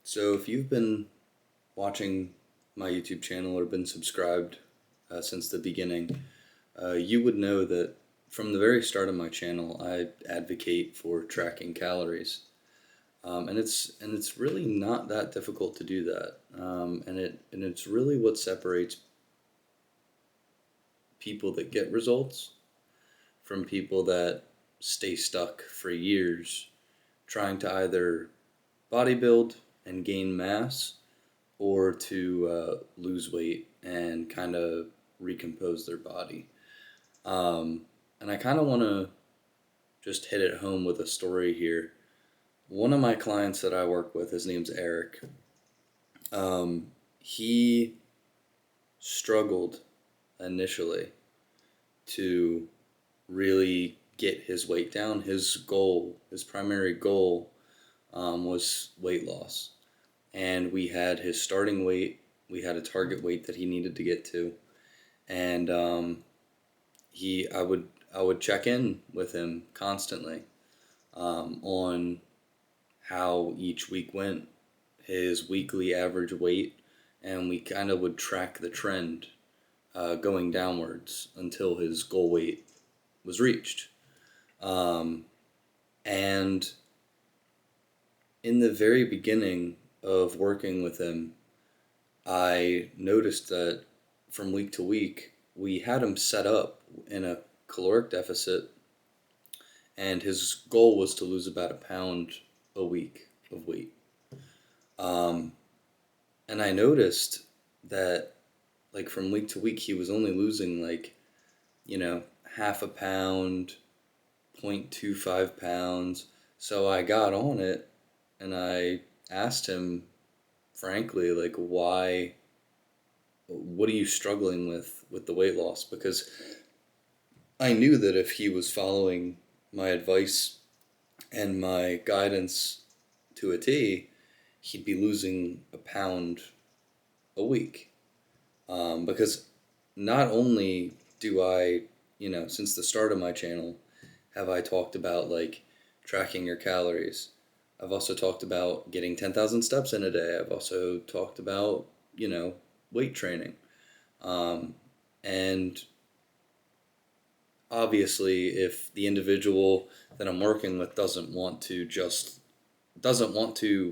So, if you've been watching my YouTube channel or been subscribed since the beginning, you would know that from the very start of my channel, I advocate for tracking calories, and it's really not that difficult to do that, and it's really what separates people that get results from people that stay stuck for years trying to either bodybuild and gain mass or to lose weight and kind of recompose their body. And I kind of want to just hit it home with a story here. One of my clients that I work with, his name's Eric. He struggled initially to really get his weight down. His goal, his primary goal, was weight loss. And we had his starting weight, we had a target weight that he needed to get to, and I would check in with him constantly on how each week went, his weekly average weight, and we kind of would track the trend going downwards until his goal weight was reached. Um, and in the very beginning of working with him, I noticed that from week to week, we had him set up in a caloric deficit, and his goal was to lose about a pound a week of weight. Um, and I noticed that, like, from week to week, he was only losing, like, half a pound, 0.25 pounds. So I got on it and I asked him, frankly, like, what are you struggling with the weight loss? Because I knew that if he was following my advice and my guidance to a T, he'd be losing a pound a week. Because not only do I, since the start of my channel, have I talked about like tracking your calories. I've also talked about getting 10,000 steps in a day. I've also talked about, weight training. Um, and obviously, if the individual that I'm working with doesn't want to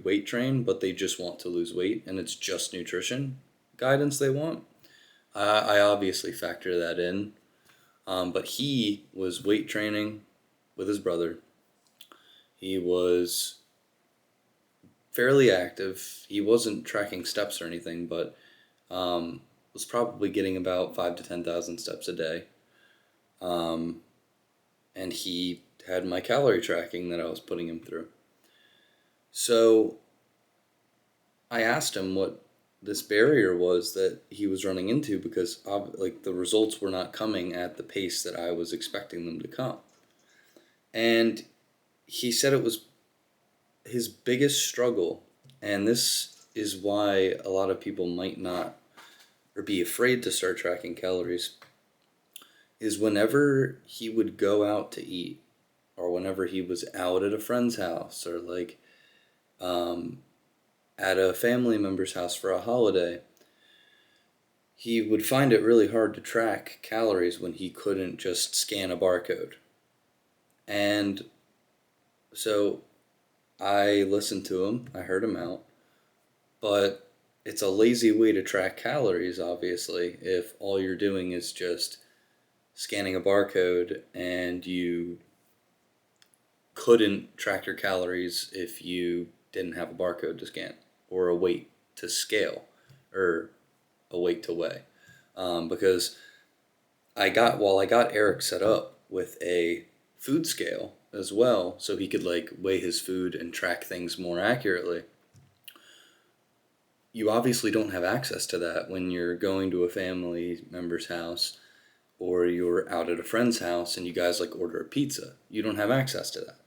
weight train, but they just want to lose weight and it's just nutrition guidance they want, I obviously factor that in. But he was weight training with his brother. He was fairly active. He wasn't tracking steps or anything, but was probably getting about 5 to 10,000 steps a day. Um, and he had my calorie tracking that I was putting him through. So I asked him what this barrier was that he was running into because like the results were not coming at the pace that I was expecting them to come. And he said it was his biggest struggle, and this is why a lot of people might not or be afraid to start tracking calories, is whenever he would go out to eat or whenever he was out at a friend's house or like um, at a family member's house for a holiday, he would find it really hard to track calories when he couldn't just scan a barcode. And so I listened to him, I heard him out, but it's a lazy way to track calories, obviously, if all you're doing is just scanning a barcode and you couldn't track your calories if you didn't have a barcode to scan or a weight to scale or a weight to weigh. Because while I got Eric set up with a food scale as well, so he could like weigh his food and track things more accurately. You obviously don't have access to that when you're going to a family member's house or you're out at a friend's house and you guys like order a pizza. You don't have access to that.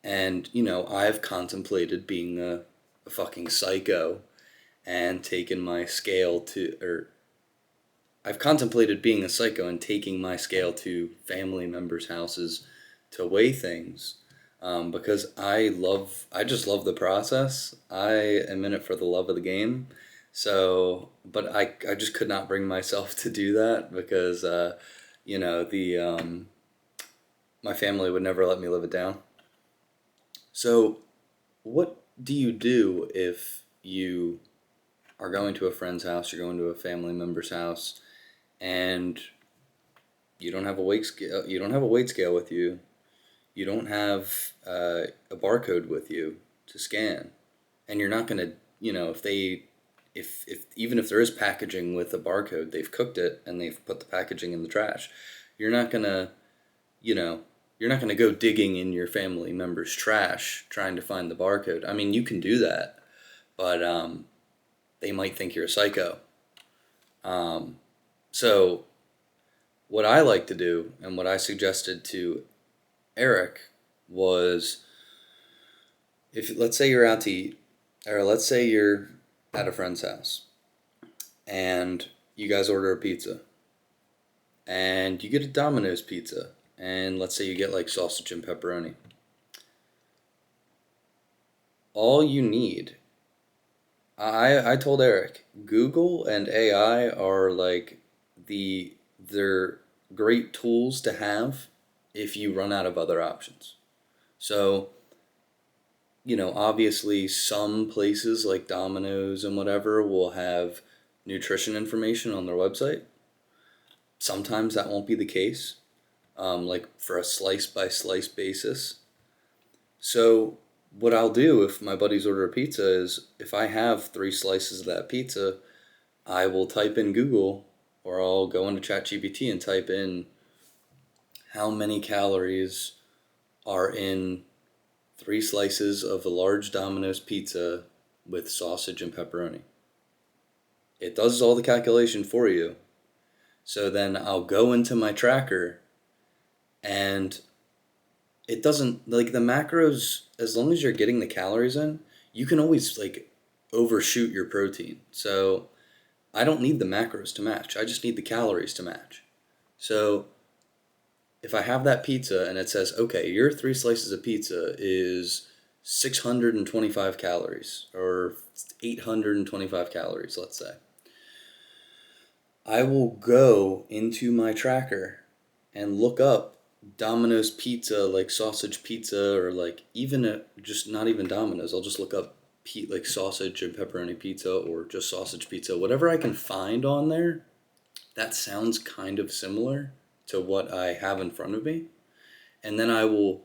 And I've contemplated being a fucking psycho and taken my scale to, or I've contemplated being a psycho and taking my scale to family members' houses to weigh things. because I just love the process. I am in it for the love of the game. So, but I just could not bring myself to do that because, the my family would never let me live it down. So, what do you do if you are going to a friend's house, you're going to a family member's house, and you don't have a weight scale with you, you don't have a barcode with you to scan, and you're not gonna, if even if there is packaging with a barcode, they've cooked it and they've put the packaging in the trash. You're not gonna, you know, you're not gonna go digging in your family member's trash trying to find the barcode. I mean, you can do that, but they might think you're a psycho. Um, so what I like to do and what I suggested to Eric was, if let's say you're out to eat, or let's say you're at a friend's house and you guys order a pizza and you get a Domino's pizza, and let's say you get like sausage and pepperoni. All you need, I told Eric, Google and AI are like they're great tools to have if you run out of other options. So, obviously some places like Domino's and whatever will have nutrition information on their website. Sometimes that won't be the case, like for a slice by slice basis. So, what I'll do if my buddies order a pizza is if I have 3 slices of that pizza, I will type in Google, or I'll go into ChatGPT and type in how many calories are in 3 slices of a large Domino's pizza with sausage and pepperoni. It does all the calculation for you. So then I'll go into my tracker, and it doesn't, like, the macros, as long as you're getting the calories in, you can always like overshoot your protein. So I don't need the macros to match. I just need the calories to match. So if I have that pizza and it says, okay, your 3 slices of pizza is 625 calories or 825 calories, let's say, I will go into my tracker and look up Domino's pizza, like sausage pizza, or like even just not even Domino's. I'll just look up like sausage and pepperoni pizza or just sausage pizza, whatever I can find on there that sounds kind of similar to what I have in front of me. And then I will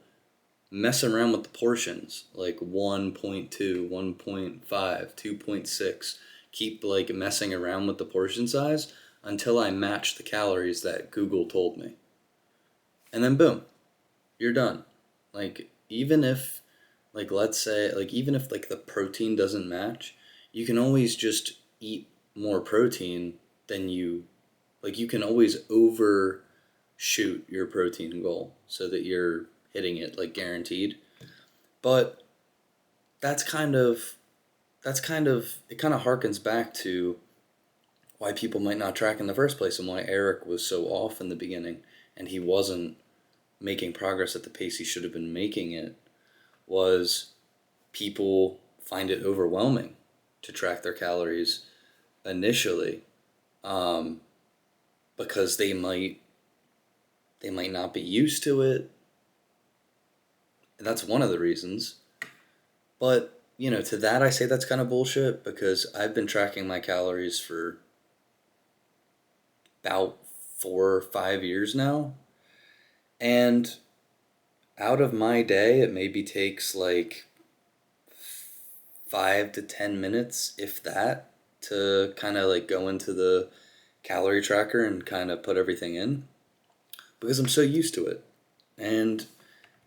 mess around with the portions, like 1.2, 1.5, 2.6. Keep like messing around with the portion size until I match the calories that Google told me. And then boom, you're done. Like even if like let's say like even if like the protein doesn't match, you can always just eat more protein than you can always overshoot your protein goal so that you're hitting it like guaranteed. But that's kind of it kind of harkens back to why people might not track in the first place and why Eric was so off in the beginning and he wasn't making progress at the pace he should have been making it, was people find it overwhelming to track their calories initially, um, because they might not be used to it. And that's one of the reasons. But, to that I say that's kind of bullshit because I've been tracking my calories for about 4 or 5 years now. And out of my day, it maybe takes like 5 to 10 minutes, if that, to kind of like go into the calorie tracker and kind of put everything in because I'm so used to it. And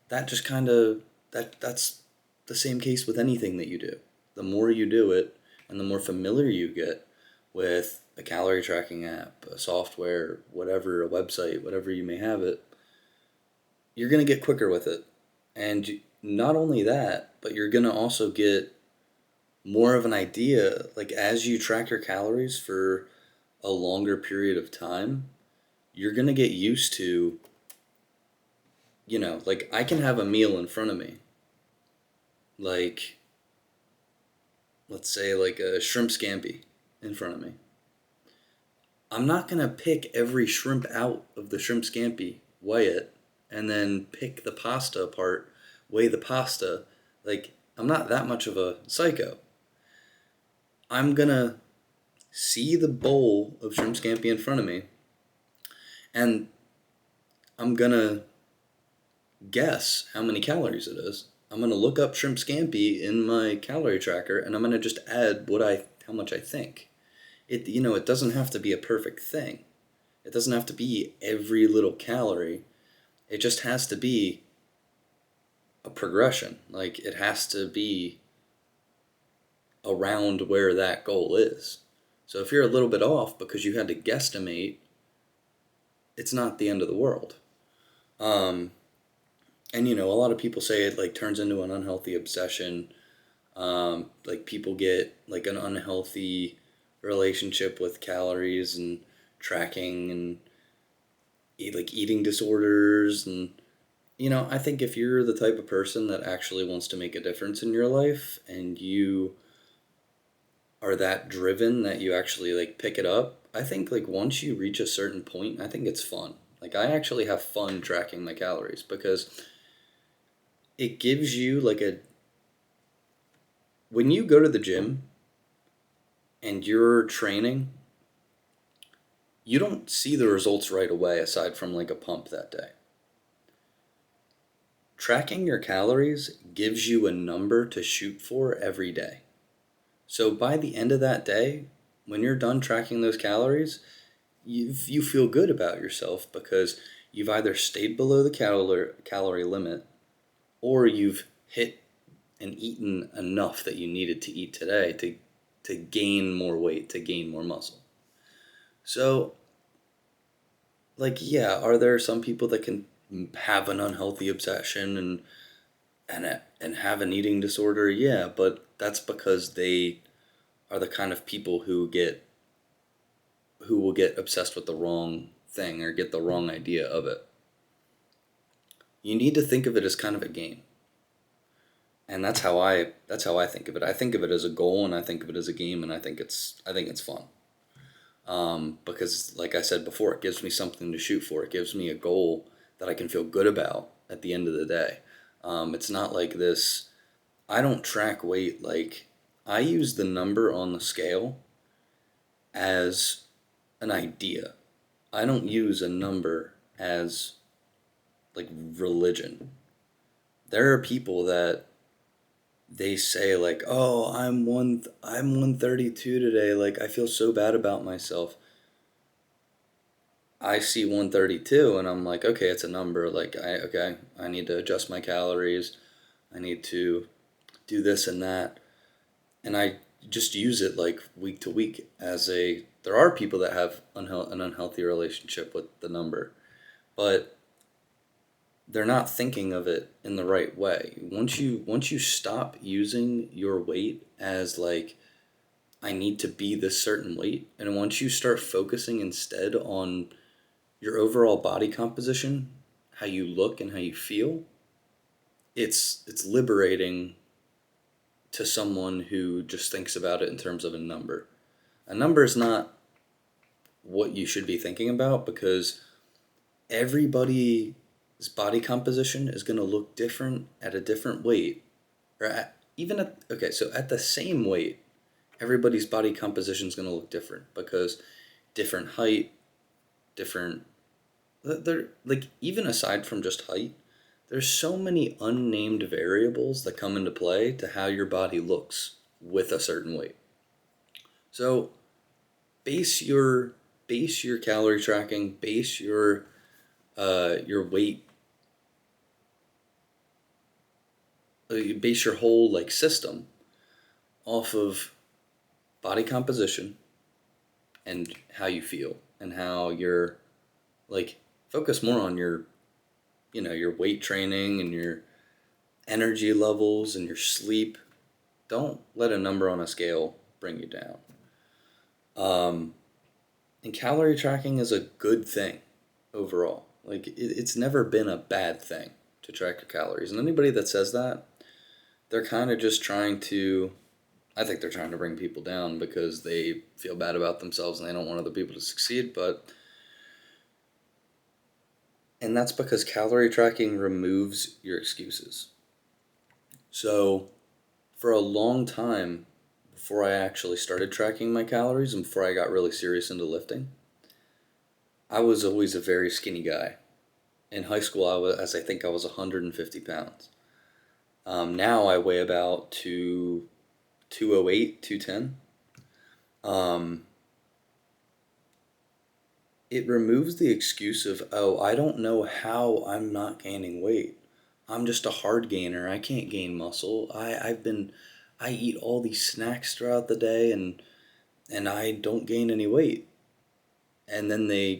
that just kind of that's the same case with anything that you do. The more you do it and the more familiar you get with a calorie tracking app, a software, whatever, a website, whatever you may have it, you're going to get quicker with it. And not only that, but you're going to also get more of an idea, like as you track your calories for a longer period of time, you're going to get used to like I can have a meal in front of me, like let's say like a shrimp scampi in front of me. I'm not going to pick every shrimp out of the shrimp scampi, weigh it, and then pick the pasta apart, weigh the pasta. Like, I'm not that much of a psycho. I'm going to see the bowl of shrimp scampi in front of me, and I'm going to guess how many calories it is. I'm going to look up shrimp scampi in my calorie tracker, and I'm going to just add how much I think. It doesn't have to be a perfect thing. It doesn't have to be every little calorie. It just has to be a progression. Like, it has to be around where that goal is. So if you're a little bit off because you had to guesstimate, it's not the end of the world. And a lot of people say it like turns into an unhealthy obsession. Like people get like an unhealthy relationship with calories and tracking and like eating disorders. And I think if you're the type of person that actually wants to make a difference in your life and you are that driven that you actually like pick it up, I think like once you reach a certain point, I think it's fun. Like I actually have fun tracking my calories because it gives you like when you go to the gym and you're training, you don't see the results right away aside from like a pump that day. Tracking your calories gives you a number to shoot for every day. So by the end of that day, when you're done tracking those calories, you feel good about yourself because you've either stayed below the calorie limit or you've hit and eaten enough that you needed to eat today to gain more weight, to gain more muscle. So, like, yeah, are there some people that can have an unhealthy obsession and have an eating disorder? Yeah, but that's because they are the kind of people who will get obsessed with the wrong thing or get the wrong idea of it. You need to think of it as kind of a game. And that's how I think of it. I think of it as a goal and I think of it as a game and I think it's fun. Because like I said before, it gives me something to shoot for. It gives me a goal that I can feel good about at the end of the day. It's not like this, I don't track weight like, I use the number on the scale as an idea. I don't use a number as like religion. There are people that they say like, "Oh, I'm 132 today. Like I feel so bad about myself." I see 132 and I'm like, "Okay, it's a number. Like I need to adjust my calories. I need to do this and that." And I just use it like week to week there are people that have an unhealthy relationship with the number, but they're not thinking of it in the right way. Once you stop using your weight as like I need to be this certain weight, and once you start focusing instead on your overall body composition, how you look and how you feel, it's liberating to someone who just thinks about it in terms of a number. A number is not what you should be thinking about because everybody's body composition is going to look different at a different weight. So at the same weight, everybody's body composition is going to look different because different height, different. They're like even aside from just height, there's so many unnamed variables that come into play to how your body looks with a certain weight. So base your calorie tracking, base your weight, base your whole like system off of body composition and how you feel and how you're like focus more on your your weight training and your energy levels and your sleep. Don't let a number on a scale bring you down. And calorie tracking is a good thing overall. Like it's never been a bad thing. to track your calories. And anybody that says that, they're kind of just trying to, I think they're trying to bring people down because they feel bad about themselves and they don't want other people to succeed. And that's because calorie tracking removes your excuses. So for a long time, before I actually started tracking my calories and before I got really serious into lifting, I was always a very skinny guy. In high school, I think I was 150 pounds. Now I weigh about 208, 210. It removes the excuse of, oh, I don't know how I'm not gaining weight. I'm just a hard gainer. I can't gain muscle. I eat all these snacks throughout the day and I don't gain any weight. And then they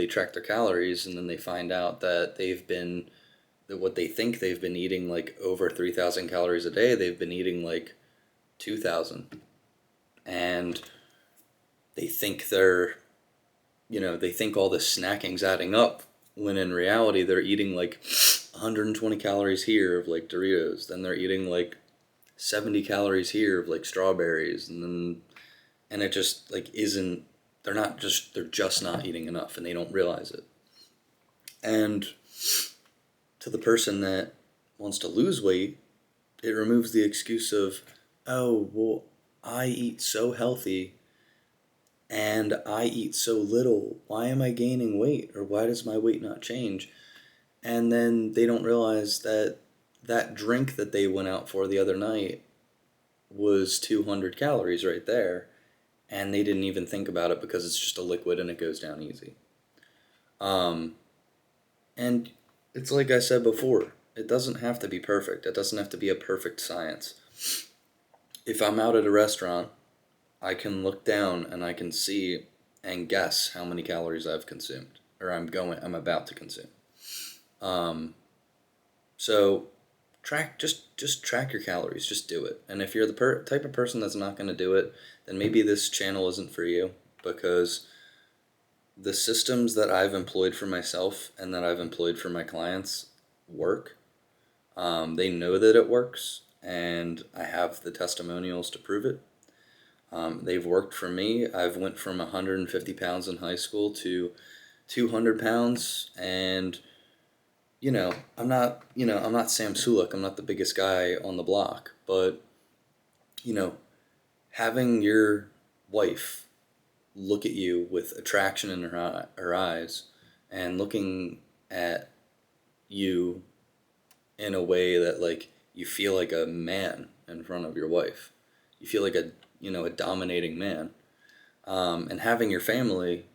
track their calories and then they find out that that what they think they've been eating like over 3,000 calories a day, they've been eating like 2,000. And they think they think all this snacking's adding up when in reality they're eating like 120 calories here of like Doritos, then they're eating like 70 calories here of like strawberries, and it just like isn't, they're just not eating enough and they don't realize it. And to the person that wants to lose weight, it removes the excuse of, oh, well, I eat so healthy and I eat so little. Why am I gaining weight? Or why does my weight not change? And then they don't realize that that drink that they went out for the other night was 200 calories right there. And they didn't even think about it because it's just a liquid and it goes down easy. And it's like I said before, it doesn't have to be perfect. It doesn't have to be a perfect science. If I'm out at a restaurant, I can look down and I can see and guess how many calories I've consumed or I'm about to consume. So just track your calories, just do it. And if you're the type of person that's not going to do it, then maybe this channel isn't for you, because the systems that I've employed for myself and that I've employed for my clients work. They know that it works, and I have the testimonials to prove it. They've worked for me. I've went from 150 pounds in high school to 200 pounds, and I'm not Sam Sulek. I'm not the biggest guy on the block, but having your wife look at you with attraction in her eyes and looking at you in a way that like you feel like a man in front of your wife. You feel like a dominating man. And having your family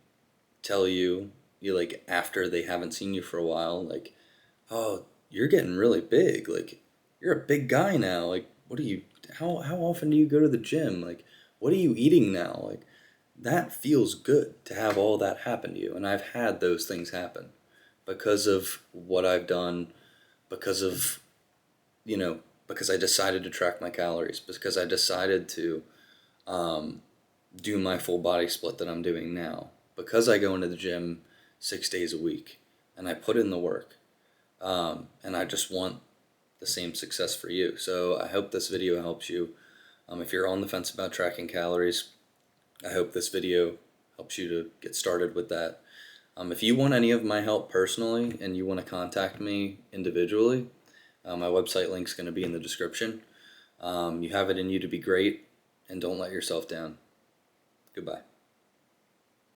tell you like after they haven't seen you for a while, like, oh, you're getting really big. Like, you're a big guy now. Like, how often do you go to the gym? Like, what are you eating now? Like, that feels good to have all that happen to you. And I've had those things happen because of what I've done, because of, because I decided to track my calories, because I decided to do my full body split that I'm doing now, because I go into the gym 6 days a week and I put in the work. And I just want the same success for you. So I hope this video helps you. If you're on the fence about tracking calories, I hope this video helps you to get started with that. If you want any of my help personally and you want to contact me individually, my website link's going to be in the description. You have it in you to be great, and don't let yourself down. Goodbye.